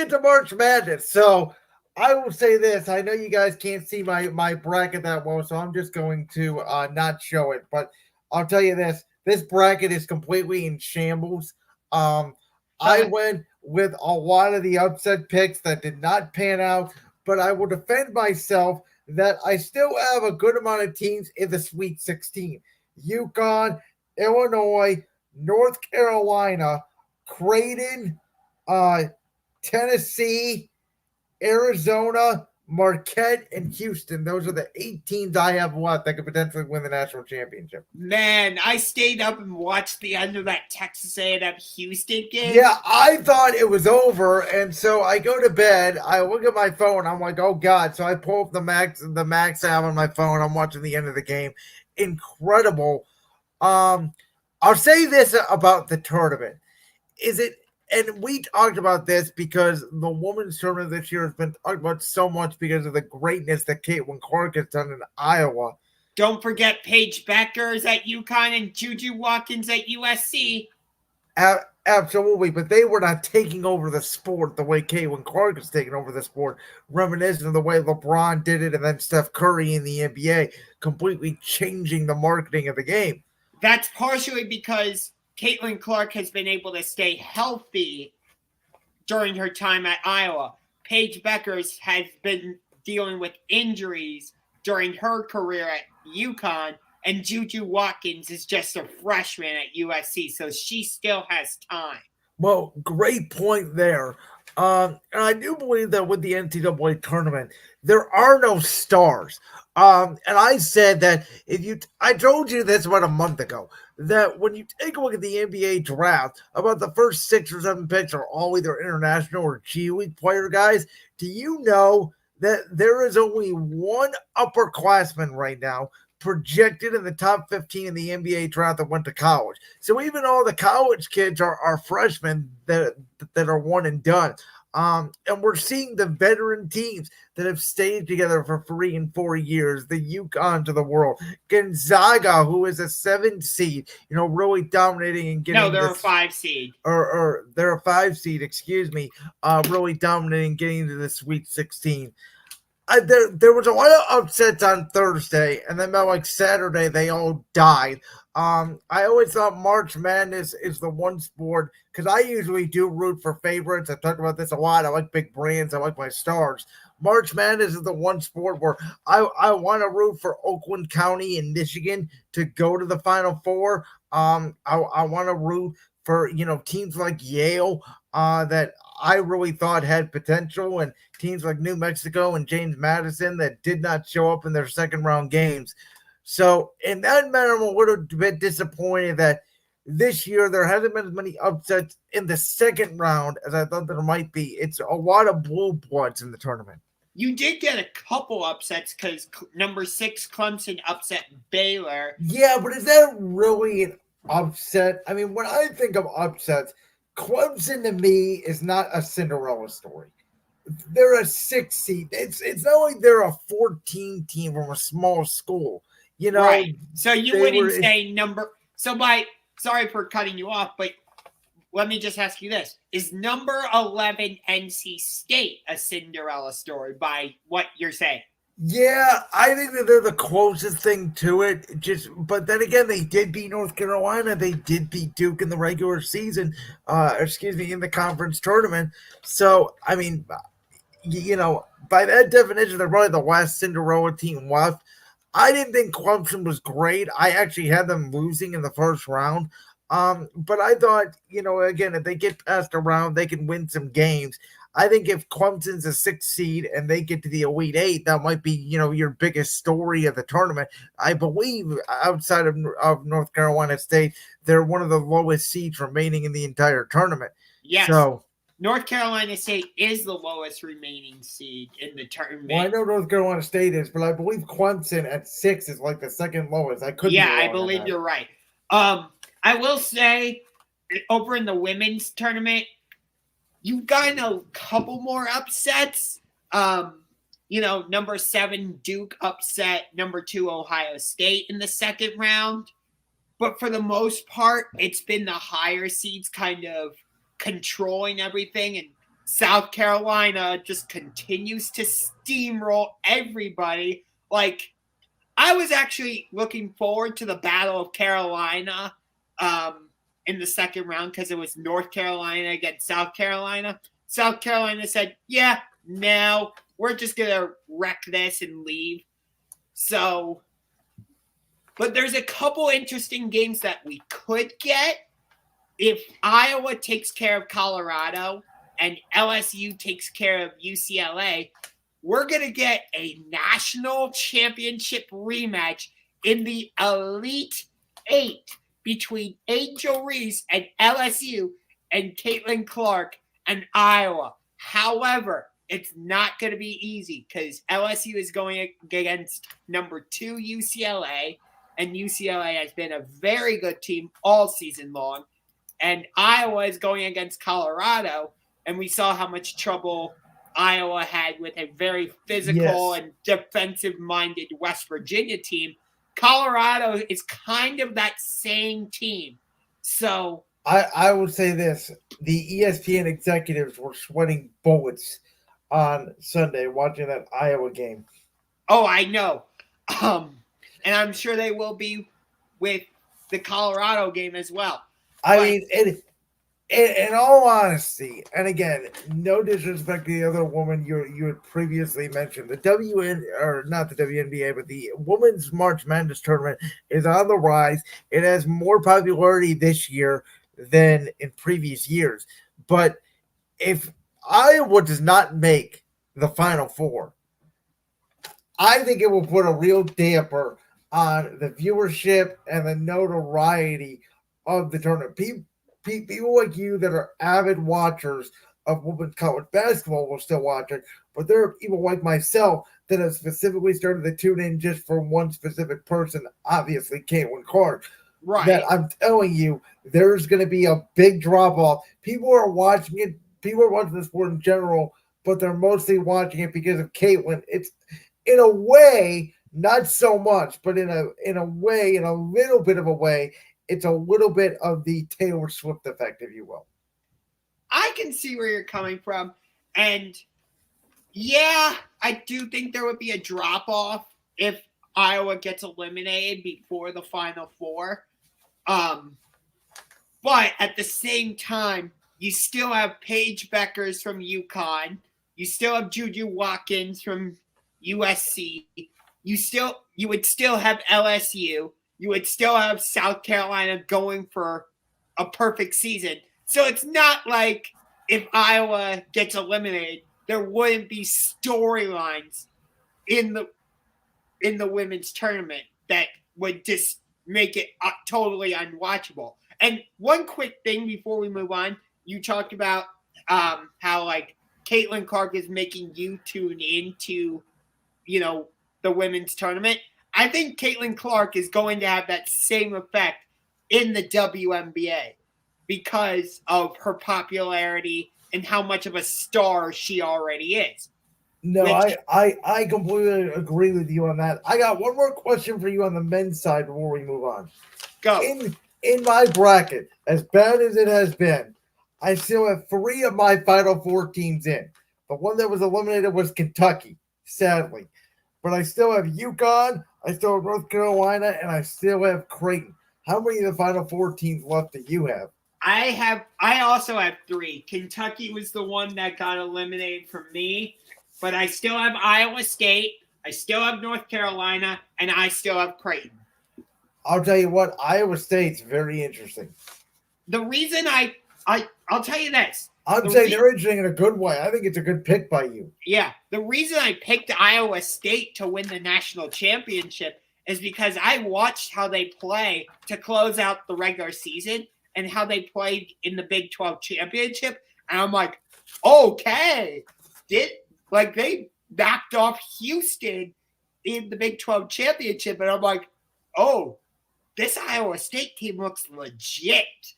get to March Madness. So I will say this. I know you guys can't see my bracket that well, so I'm just going to not show it. But I'll tell you this. This bracket is completely in shambles. Um, I went with a lot of the upset picks that did not pan out, but I will defend myself that I still have a good amount of teams in the Sweet 16. UConn, Illinois, North Carolina, Creighton, uh, Tennessee, Arizona, Marquette, and Houston. Those are the 8 teams I have left that could potentially win the national championship. Man, I stayed up and watched the end of that Texas A&M Houston game. Yeah, I thought it was over, and so I go to bed. I look at my phone. I'm like, oh god! So I pull up the Max app on my phone. I'm watching the end of the game. Incredible. I'll say this about the tournament. Is it, and we talked about this because the women's tournament this year has been talked about so much because of the greatness that Caitlin Clark has done in Iowa. Don't forget Paige Beckers at UConn and Juju Watkins at USC. Absolutely, but they were not taking over the sport the way Caitlin Clark is taking over the sport, reminiscent of the way LeBron did it and then Steph Curry in the NBA, completely changing the marketing of the game. That's partially because Caitlin Clark has been able to stay healthy during her time at Iowa. Paige Beckers has been dealing with injuries during her career at UConn, and Juju Watkins is just a freshman at USC, so she still has time. Well, great point there. And I do believe that with the NCAA tournament, there are no stars. And I said that I told you this about a month ago, that when you take a look at the NBA draft, about the first 6 or 7 picks are all either international or G League player guys. Do you know that there is only one upperclassman right now projected in the top 15 in the NBA draft that went to college? So even all the college kids are freshmen that are one and done. And we're seeing the veteran teams that have stayed together for 3 and 4 years, the UConns of the world, Gonzaga, who is a 7 seed, really dominating and getting. No, they're a 5 seed. Or they're a 5 seed, excuse me, really dominating, getting into the Sweet 16. There was a lot of upsets on Thursday, and then by like Saturday, they all died. I always thought March Madness is the one sport, because I usually do root for favorites. I've talked about this a lot. I like big brands. I like my stars. March Madness is the one sport where I want to root for Oakland County in Michigan to go to the Final Four. I want to root for teams like Yale that I really thought had potential, and teams like New Mexico and James Madison that did not show up in their second round games. So in that manner, I'm a little bit disappointed that this year there hasn't been as many upsets in the second round as I thought there might be. It's a lot of blue bloods in the tournament. You did get a couple upsets because number 6 Clemson upset Baylor. Yeah, but is that really an upset? I mean, when I think of upsets, Clemson to me is not a Cinderella story. They're a 6 seed. It's not like they're a 14 team from a small school. Right. So you wouldn't say number. So sorry for cutting you off, but let me just ask you this: is number 11 NC State a Cinderella story by what you're saying? Yeah, I think that they're the closest thing to it. But then again, they did beat North Carolina. They did beat Duke in the regular season. In the conference tournament. So I mean, by that definition, they're probably the last Cinderella team left. I didn't think Clemson was great. I actually had them losing in the first round. But I thought, again, if they get past a round, they can win some games. I think if Clemson's a 6 seed and they get to the Elite 8, that might be, your biggest story of the tournament. I believe outside of North Carolina State, they're one of the lowest seeds remaining in the entire tournament. Yes. So North Carolina State is the lowest remaining seed in the tournament. Well, I know North Carolina State is, but I believe Clemson at 6 is like the second lowest. I believe you're right. I will say, over in the women's tournament, you've gotten a couple more upsets. Number 7 Duke upset number 2 Ohio State in the second round. But for the most part, it's been the higher seeds kind of controlling everything. And South Carolina just continues to steamroll everybody. Like, I was actually looking forward to the Battle of Carolina in the second round because it was North Carolina against South Carolina. South Carolina said, yeah, no, we're just going to wreck this and leave. So, but there's a couple interesting games that we could get if Iowa takes care of Colorado and LSU takes care of UCLA. We're going to get a national championship rematch in the Elite Eight between Angel Reese and LSU and Caitlin Clark and Iowa. However, it's not going to be easy because LSU is going against number 2 UCLA, and UCLA has been a very good team all season long. And Iowa is going against Colorado, and we saw how much trouble Iowa had with a very physical and defensive-minded West Virginia team. Colorado is kind of that same team. So I would say this. The ESPN executives were sweating bullets on Sunday watching that Iowa game. Oh, I know. And I'm sure they will be with the Colorado game as well. I mean, in all honesty, and again, no disrespect to the other woman you had previously mentioned, the not the WNBA, but the Women's March Madness tournament is on the rise. It has more popularity this year than in previous years. But if Iowa does not make the Final Four, I think it will put a real damper on the viewership and the notoriety of the tournament. People like you that are avid watchers of women's college basketball will still watch it, but there are people like myself that have specifically started to tune in just for one specific person, obviously Caitlin Clark. Right. That I'm telling you, there's going to be a big drop off. People are watching it. People are watching the sport in general, but they're mostly watching it because of Caitlin. It's in a way, not so much, but in a way, in a little bit of a way, it's a little bit of the Taylor Swift effect, if you will. I can see where you're coming from. And yeah, I do think there would be a drop off if Iowa gets eliminated before the Final Four. But at the same time, you still have Paige Beckers from UConn. You still have Juju Watkins from USC. You would still have LSU. You would still have South Carolina going for a perfect season. So it's not like if Iowa gets eliminated, there wouldn't be storylines in the women's tournament that would just make it totally unwatchable. And one quick thing before we move on, you talked about how like Caitlin Clark is making you tune into, the women's tournament. I think Caitlin Clark is going to have that same effect in the WNBA because of her popularity and how much of a star she already is. No, I completely agree with you on that. I got one more question for you on the men's side before we move on. Go. In my bracket, as bad as it has been, I still have 3 of my Final Four teams in. The one that was eliminated was Kentucky, sadly. But I still have UConn, I still have North Carolina, and I still have Creighton. How many of the Final Four teams left do you have? I also have 3. Kentucky was the one that got eliminated from me, but I still have Iowa State, I still have North Carolina, and I still have Creighton. I'll tell you what, Iowa State's very interesting. The reason I'll tell you this. I'm saying they're interesting in a good way. I think it's a good pick by you. Yeah. The reason I picked Iowa State to win the national championship is because I watched how they play to close out the regular season and how they played in the Big 12 championship. And I'm like, okay. They knocked off Houston in the Big 12 championship. And I'm like, oh, this Iowa State team looks legit.